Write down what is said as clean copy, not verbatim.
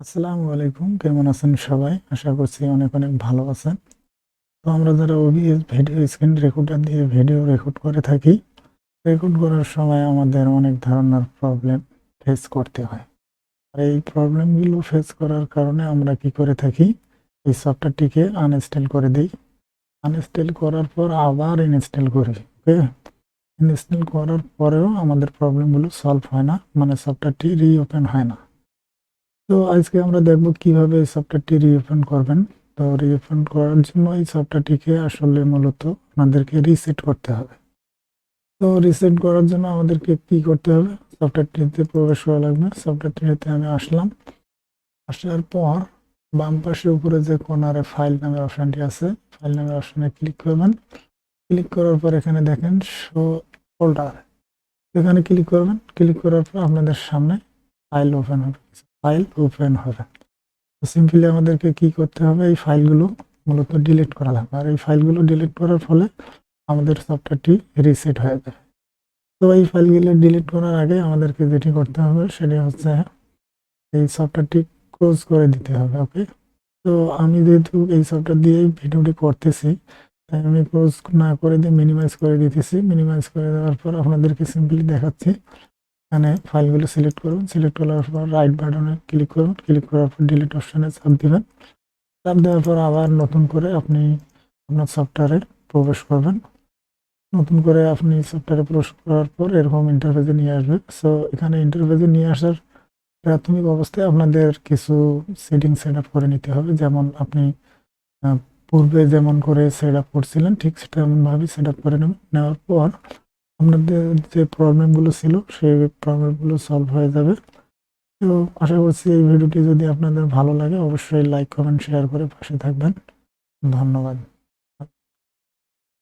আসসালামু আলাইকুম, কেমন আছেন সবাই? আশা করছি অনেক অনেক ভালো আছেন। তো আমরা যারা ওবিএস ভিডিও স্ক্রিন রেকর্ডার দিয়ে ভিডিও রেকর্ড করে থাকি, রেকর্ড করার সময় আমাদের অনেক ধরনের প্রবলেম ফেস করতে হয়। আর এই প্রবলেমগুলো ফেস করার কারণে আমরা কি করে থাকি, এই সফটওয়্যারটিকে আনইনস্টল করে দিই। আনইনস্টল করার পর আবার ইনস্টল করি। ওকে, ইনস্টল করার পরেও আমাদের প্রবলেমগুলো সলভ হয় না, মানে সফটওয়্যারটি রিওপেন হয় না। তো আজকে আমরা দেখব কিভাবে এই সফটওয়্যারটি রিওপেন করবেন। তো রিওপেন করার জন্য এই সফটওয়্যারটিকে আসলে মূলত আপনাদেরকে রিসেট করতে হবে। তো রিসেট করার জন্য আমাদেরকে কি করতে হবে, সফটওয়্যারটিতে প্রবেশ করা লাগবে। সফটওয়্যারটিতে আমি আসলাম। আসার পর বাম পাশে উপরে যে কোনারে ফাইল নামের অপশানটি আছে, ফাইল নামের অপশানে ক্লিক করবেন। ক্লিক করার পর এখানে দেখেন শো ফোল্ডার, এখানে ক্লিক করবেন। ক্লিক করার পর আপনাদের সামনে ফাইল ওপেন হবে। সিম্পলি আমাদেরকে কি করতে হবে, এই ফাইলগুলো মূলত ডিলিট করা লাগবে। আর এই ফাইলগুলো ডিলিট করার ফলে আমাদের সফটওয়্যারটি রিসেট হয়ে যায়। তো এই ফাইলগুলো ডিলিট করার আগে আমাদেরকে যেটি করতে হবে সেটি হচ্ছে এই সফটওয়্যারটি ক্লোজ করে দিতে হবে। ওকে, তো আমি যেহেতু এই সফটওয়্যার দিয়েই ভিডিওটি করতেছি, তাই আমি ক্লোজ না করে দিয়ে মিনিমাইজ করে দিতেছি। মিনিমাইজ করে দেওয়ার পর আপনাদেরকে সিম্পলি দেখাচ্ছি। এখানে ফাইলগুলো সিলেক্ট করবেন। সিলেক্ট করার পর রাইট বাটনে ক্লিক করবেন। ক্লিক করার পর ডিলিট অপশানে চাপ দিবেন। চাপ দেওয়ার পর আবার নতুন করে আপনি আপনার সফটওয়্যারে প্রবেশ করবেন। নতুন করে আপনি সফটওয়্যারে প্রবেশ করার পর এরকম ইন্টারফেসে নিয়ে আসবে। সো এখানে ইন্টারফেসে নিয়ে আসার প্রাথমিক অবস্থায় আপনাদের কিছু সেটিং সেট আপ করে নিতে হবে। যেমন আপনি পূর্বে যেমন করে সেট আপ করছিলেন, ঠিক সেমনভাবেই সেট আপ করে নেবেন। নেওয়ার পর আপনাদের যে প্রবলেমগুলো ছিল সেই প্রবলেমগুলো সলভ হয়ে যাবে। তো আশা করছি এই ভিডিওটি যদি আপনাদের ভালো লাগে, অবশ্যই লাইক, কমেন্ট, শেয়ার করে পাশে থাকবেন। ধন্যবাদ।